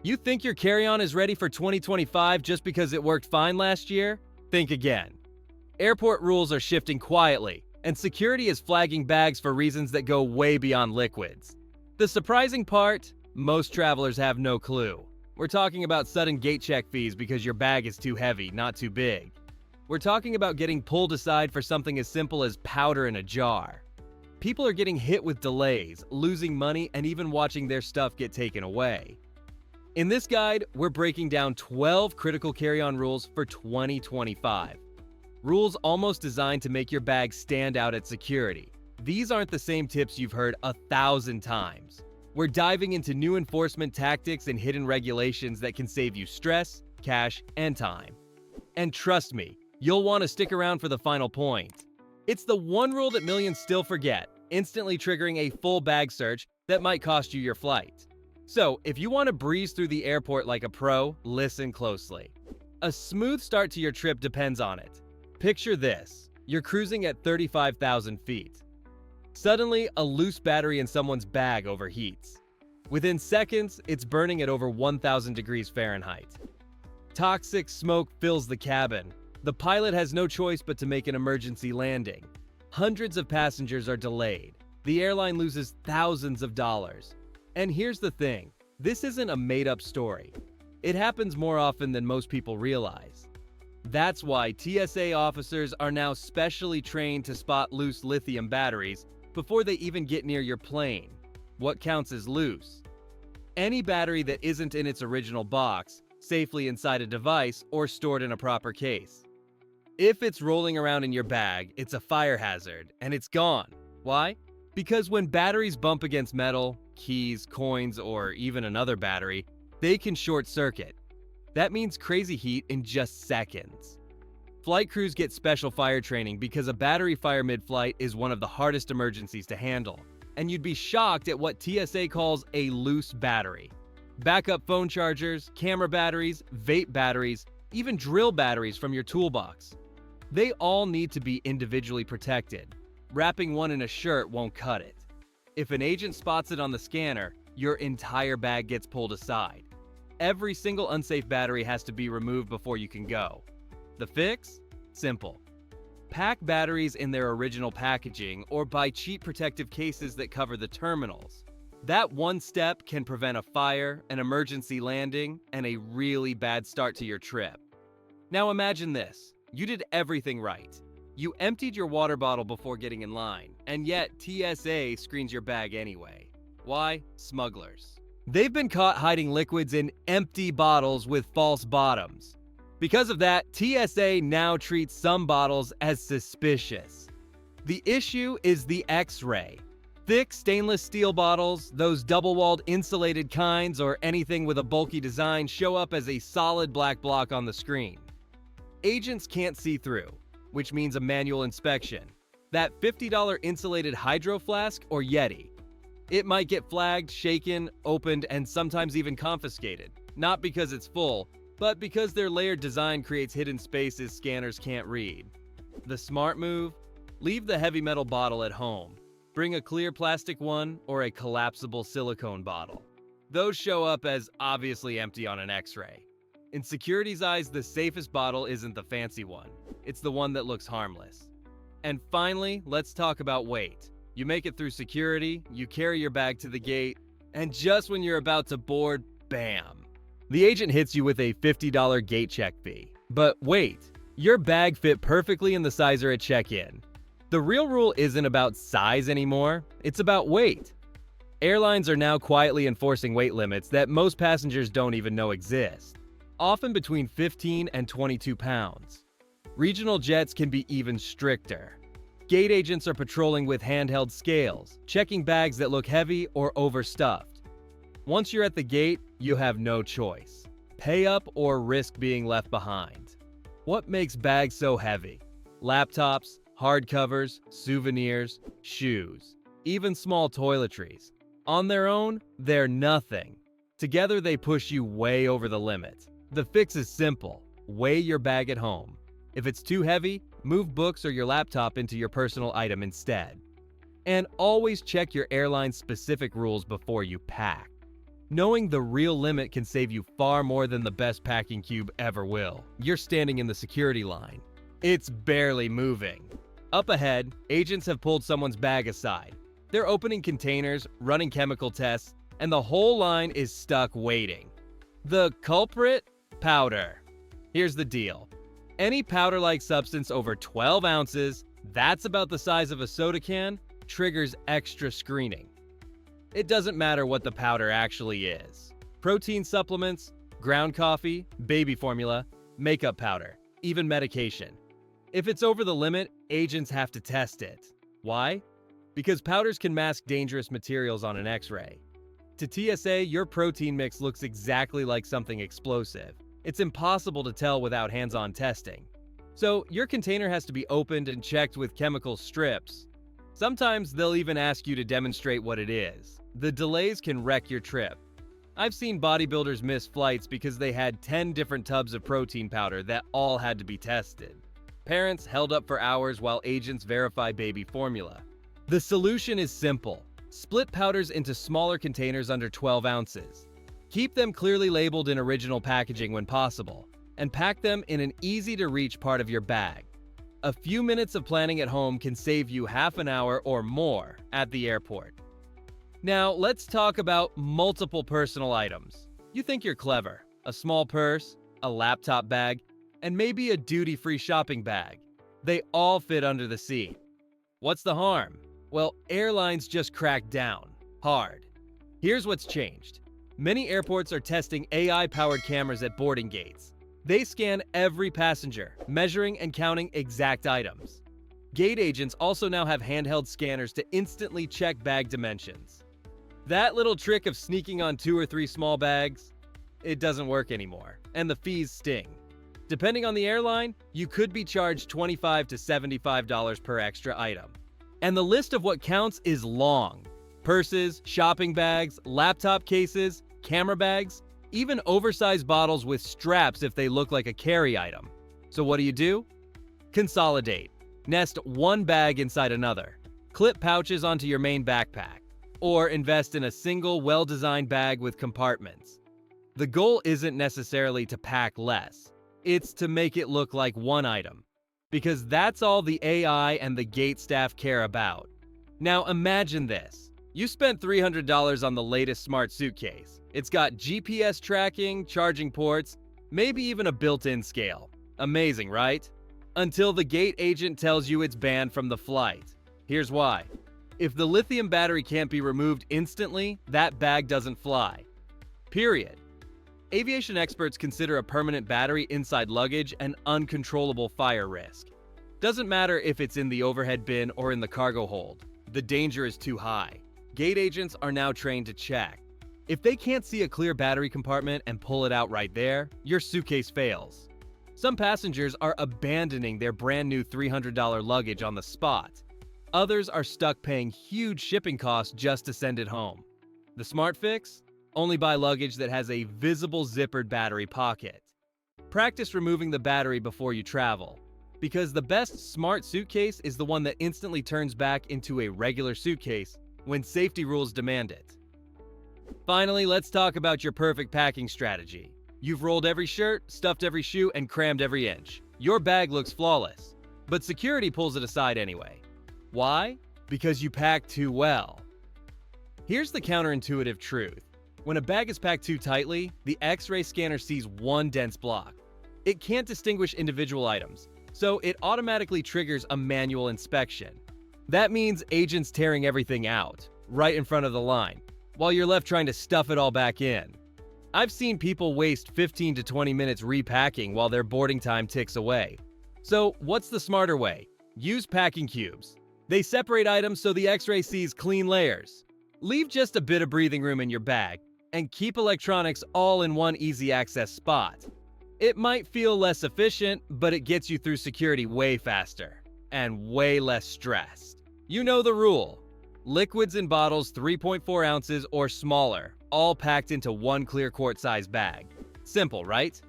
You think your carry-on is ready for 2025 just because it worked fine last year? Think again. Airport rules are shifting quietly, and security is flagging bags for reasons that go way beyond liquids. The surprising part? Most travelers have no clue. We're talking about sudden gate check fees because your bag is too heavy, not too big. We're talking about getting pulled aside for something as simple as powder in a jar. People are getting hit with delays, losing money, and even watching their stuff get taken away. In this guide, we're breaking down 12 critical carry-on rules for 2025. Rules almost designed to make your bag stand out at security. These aren't the same tips you've heard 1,000 times. We're diving into new enforcement tactics and hidden regulations that can save you stress, cash, and time. And trust me, you'll want to stick around for the final point. It's the one rule that millions still forget, instantly triggering a full bag search that might cost you your flight. So, if you want to breeze through the airport like a pro, listen closely. A smooth start to your trip depends on it. Picture this. You're cruising at 35,000 feet. Suddenly, a loose battery in someone's bag overheats. Within seconds, it's burning at over 1,000 degrees Fahrenheit. Toxic smoke fills the cabin. The pilot has no choice but to make an emergency landing. Hundreds of passengers are delayed. The airline loses thousands of dollars. And here's the thing, this isn't a made-up story. It happens more often than most people realize. That's why TSA officers are now specially trained to spot loose lithium batteries before they even get near your plane. What counts as loose? Any battery that isn't in its original box, safely inside a device, or stored in a proper case. If it's rolling around in your bag, it's a fire hazard, and it's gone. Why? Because when batteries bump against metal, keys, coins, or even another battery, they can short circuit. That means crazy heat in just seconds. Flight crews get special fire training because a battery fire mid-flight is one of the hardest emergencies to handle, and you'd be shocked at what TSA calls a loose battery. Backup phone chargers, camera batteries, vape batteries, even drill batteries from your toolbox. They all need to be individually protected. Wrapping one in a shirt won't cut it. If an agent spots it on the scanner, your entire bag gets pulled aside. Every single unsafe battery has to be removed before you can go. The fix? Simple. Pack batteries in their original packaging or buy cheap protective cases that cover the terminals. That one step can prevent a fire, an emergency landing, and a really bad start to your trip. Now imagine this. You did everything right. You emptied your water bottle before getting in line, and yet TSA screens your bag anyway. Why? Smugglers. They've been caught hiding liquids in empty bottles with false bottoms. Because of that, TSA now treats some bottles as suspicious. The issue is the X-ray. Thick stainless steel bottles, those double-walled insulated kinds, or anything with a bulky design show up as a solid black block on the screen. Agents can't see through, which means a manual inspection. That $50 insulated hydro flask or Yeti. It might get flagged, shaken, opened, and sometimes even confiscated. Not because it's full, but because their layered design creates hidden spaces scanners can't read. The smart move? Leave the heavy metal bottle at home. Bring a clear plastic one or a collapsible silicone bottle. Those show up as obviously empty on an X-ray. In security's eyes, the safest bottle isn't the fancy one. It's the one that looks harmless. And finally, let's talk about weight. You make it through security, you carry your bag to the gate, and just when you're about to board, bam! The agent hits you with a $50 gate check fee. But wait, your bag fit perfectly in the sizer at check-in. The real rule isn't about size anymore, it's about weight. Airlines are now quietly enforcing weight limits that most passengers don't even know exist, often between 15 and 22 pounds. Regional jets can be even stricter. Gate agents are patrolling with handheld scales, checking bags that look heavy or overstuffed. Once you're at the gate, you have no choice. Pay up or risk being left behind. What makes bags so heavy? Laptops, hardcovers, souvenirs, shoes, even small toiletries. On their own, they're nothing. Together, they push you way over the limit. The fix is simple. Weigh your bag at home. If it's too heavy, move books or your laptop into your personal item instead. And always check your airline's specific rules before you pack. Knowing the real limit can save you far more than the best packing cube ever will. You're standing in the security line. It's barely moving. Up ahead, agents have pulled someone's bag aside. They're opening containers, running chemical tests, and the whole line is stuck waiting. The culprit? Powder. Here's the deal. Any powder-like substance over 12 ounces, that's about the size of a soda can, triggers extra screening. It doesn't matter what the powder actually is. Protein supplements, ground coffee, baby formula, makeup powder, even medication. If it's over the limit, agents have to test it. Why? Because powders can mask dangerous materials on an X-ray. To TSA, your protein mix looks exactly like something explosive. It's impossible to tell without hands-on testing. So your container has to be opened and checked with chemical strips. Sometimes they'll even ask you to demonstrate what it is. The delays can wreck your trip. I've seen bodybuilders miss flights because they had 10 different tubs of protein powder that all had to be tested. Parents held up for hours while agents verify baby formula. The solution is simple. Split powders into smaller containers under 12 ounces. Keep them clearly labeled in original packaging when possible, and pack them in an easy-to-reach part of your bag. A few minutes of planning at home can save you half an hour or more at the airport. Now, let's talk about multiple personal items. You think you're clever. A small purse, a laptop bag, and maybe a duty-free shopping bag. They all fit under the seat. What's the harm? Well, airlines just cracked down. Hard. Here's what's changed. Many airports are testing AI-powered cameras at boarding gates. They scan every passenger, measuring and counting exact items. Gate agents also now have handheld scanners to instantly check bag dimensions. That little trick of sneaking on 2 or 3 small bags, it doesn't work anymore, and the fees sting. Depending on the airline, you could be charged $25 to $75 per extra item. And the list of what counts is long. Purses, shopping bags, laptop cases, camera bags, even oversized bottles with straps if they look like a carry item. So what do? Consolidate. Nest one bag inside another. Clip pouches onto your main backpack. Or invest in a single, well-designed bag with compartments. The goal isn't necessarily to pack less. It's to make it look like one item. Because that's all the AI and the gate staff care about. Now imagine this. You spent $300 on the latest smart suitcase. It's got GPS tracking, charging ports, maybe even a built-in scale. Amazing, right? Until the gate agent tells you it's banned from the flight. Here's why. If the lithium battery can't be removed instantly, that bag doesn't fly. Period. Aviation experts consider a permanent battery inside luggage an uncontrollable fire risk. Doesn't matter if it's in the overhead bin or in the cargo hold. The danger is too high. Gate agents are now trained to check. If they can't see a clear battery compartment and pull it out right there, your suitcase fails. Some passengers are abandoning their brand new $300 luggage on the spot. Others are stuck paying huge shipping costs just to send it home. The smart fix? Only buy luggage that has a visible zippered battery pocket. Practice removing the battery before you travel, because the best smart suitcase is the one that instantly turns back into a regular suitcase when safety rules demand it. Finally, let's talk about your perfect packing strategy. You've rolled every shirt, stuffed every shoe, and crammed every inch. Your bag looks flawless, but security pulls it aside anyway. Why? Because you packed too well. Here's the counterintuitive truth. When a bag is packed too tightly, the X-ray scanner sees one dense block. It can't distinguish individual items, so it automatically triggers a manual inspection. That means agents tearing everything out, right in front of the line, while you're left trying to stuff it all back in. I've seen people waste 15 to 20 minutes repacking while their boarding time ticks away. So what's the smarter way? Use packing cubes. They separate items so the X-ray sees clean layers. Leave just a bit of breathing room in your bag, and keep electronics all in one easy access spot. It might feel less efficient, but it gets you through security way faster, and way less stressed. You know the rule. Liquids in bottles 3.4 ounces or smaller, all packed into one clear quart-sized bag. Simple, right?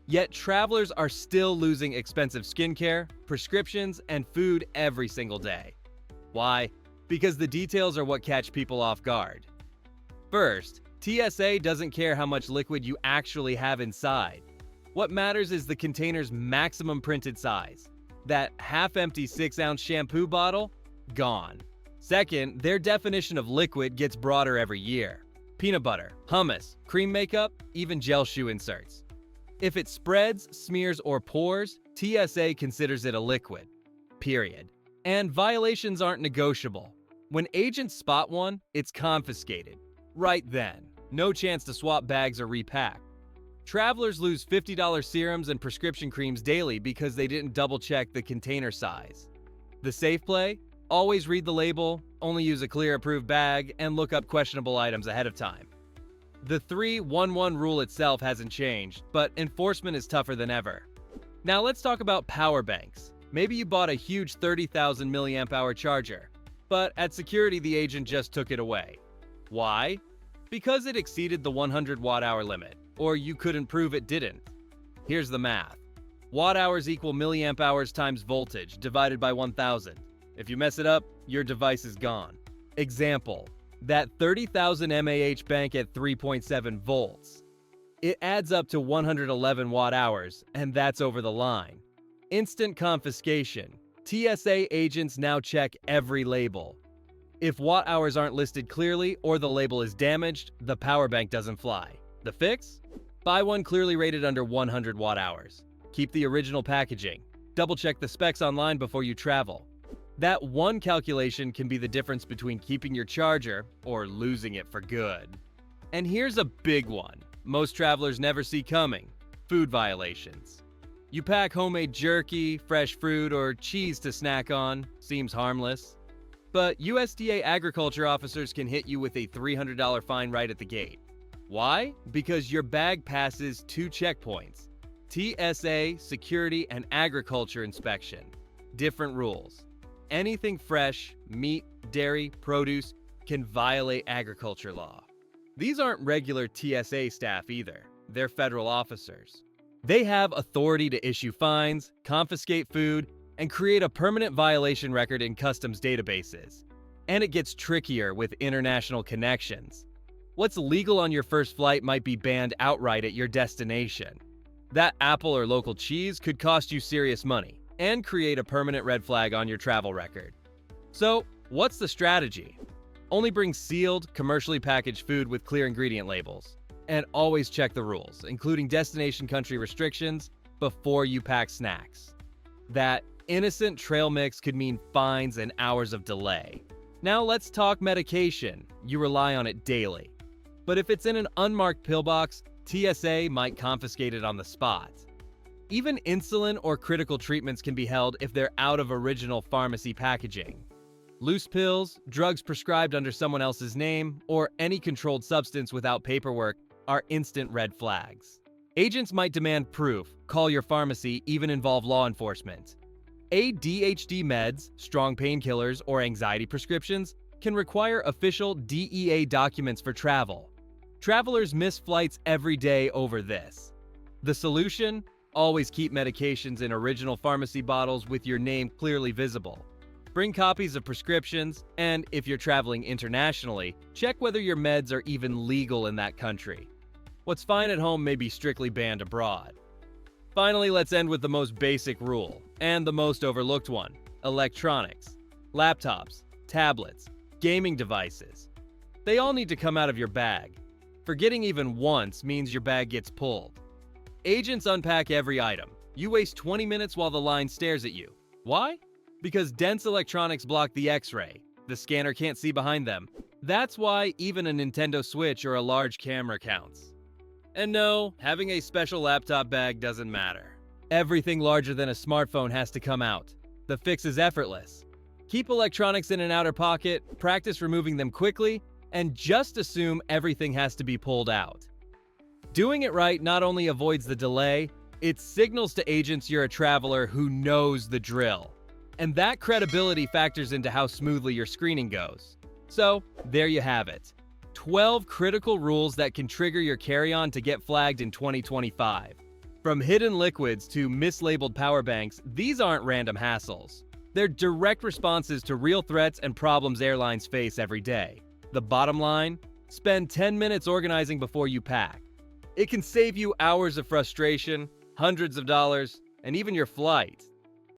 Yet travelers are still losing expensive skincare, prescriptions, and food every single day. Why? Because the details are what catch people off guard. First, TSA doesn't care how much liquid you actually have inside. What matters is the container's maximum printed size. That half-empty 6-ounce shampoo bottle? Gone. Second, their definition of liquid gets broader every year. Peanut butter, hummus, cream makeup, even gel shoe inserts. If it spreads, smears, or pours, TSA considers it a liquid. Period. And violations aren't negotiable. When agents spot one, it's confiscated. Right then. No chance to swap bags or repack. Travelers lose $50 serums and prescription creams daily because they didn't double-check the container size. The safe play? Always read the label, only use a clear approved bag, and look up questionable items ahead of time. The 3-1-1 rule itself hasn't changed, but enforcement is tougher than ever. Now let's talk about power banks. Maybe you bought a huge 30,000 mAh charger, but at security the agent just took it away. Why? Because it exceeded the 100 watt-hour limit, or you couldn't prove it didn't. Here's the math. Watt-hours equal milliamp hours times voltage divided by 1,000. If you mess it up, your device is gone. Example, that 30,000 mAh bank at 3.7 volts. It adds up to 111 watt-hours, and that's over the line. Instant confiscation. TSA agents now check every label. If watt-hours aren't listed clearly or the label is damaged, the power bank doesn't fly. The fix? Buy one clearly rated under 100 watt-hours. Keep the original packaging. Double-check the specs online before you travel. That one calculation can be the difference between keeping your charger or losing it for good. And here's a big one most travelers never see coming: food violations. You pack homemade jerky, fresh fruit, or cheese to snack on. Seems harmless. But USDA agriculture officers can hit you with a $300 fine right at the gate. Why? Because your bag passes 2 checkpoints: TSA, security, and agriculture inspection. Different rules. Anything fresh, meat, dairy, produce, can violate agriculture law. These aren't regular TSA staff either. They're federal officers. They have authority to issue fines, confiscate food, and create a permanent violation record in customs databases. And it gets trickier with international connections. What's legal on your first flight might be banned outright at your destination. That apple or local cheese could cost you serious money and create a permanent red flag on your travel record. So, what's the strategy? Only bring sealed, commercially packaged food with clear ingredient labels. And always check the rules, including destination country restrictions, before you pack snacks. That innocent trail mix could mean fines and hours of delay. Now let's talk medication. You rely on it daily. But if it's in an unmarked pill box, TSA might confiscate it on the spot. Even insulin or critical treatments can be held if they're out of original pharmacy packaging. Loose pills, drugs prescribed under someone else's name, or any controlled substance without paperwork are instant red flags. Agents might demand proof, call your pharmacy, even involve law enforcement. ADHD meds, strong painkillers, or anxiety prescriptions can require official DEA documents for travel. Travelers miss flights every day over this. The solution? Always keep medications in original pharmacy bottles with your name clearly visible. Bring copies of prescriptions, and if you're traveling internationally, check whether your meds are even legal in that country. What's fine at home may be strictly banned abroad. Finally, let's end with the most basic rule, and the most overlooked one: electronics. Laptops, tablets, gaming devices. They all need to come out of your bag. Forgetting even once means your bag gets pulled. Agents unpack every item. You waste 20 minutes while the line stares at you. Why? Because dense electronics block the X-ray. The scanner can't see behind them. That's why even a Nintendo Switch or a large camera counts. And no, having a special laptop bag doesn't matter. Everything larger than a smartphone has to come out. The fix is effortless. Keep electronics in an outer pocket, practice removing them quickly, and just assume everything has to be pulled out. Doing it right not only avoids the delay, it signals to agents you're a traveler who knows the drill. And that credibility factors into how smoothly your screening goes. So, there you have it. 12 critical rules that can trigger your carry-on to get flagged in 2025. From hidden liquids to mislabeled power banks, these aren't random hassles. They're direct responses to real threats and problems airlines face every day. The bottom line? Spend 10 minutes organizing before you pack. It can save you hours of frustration, hundreds of dollars, and even your flight.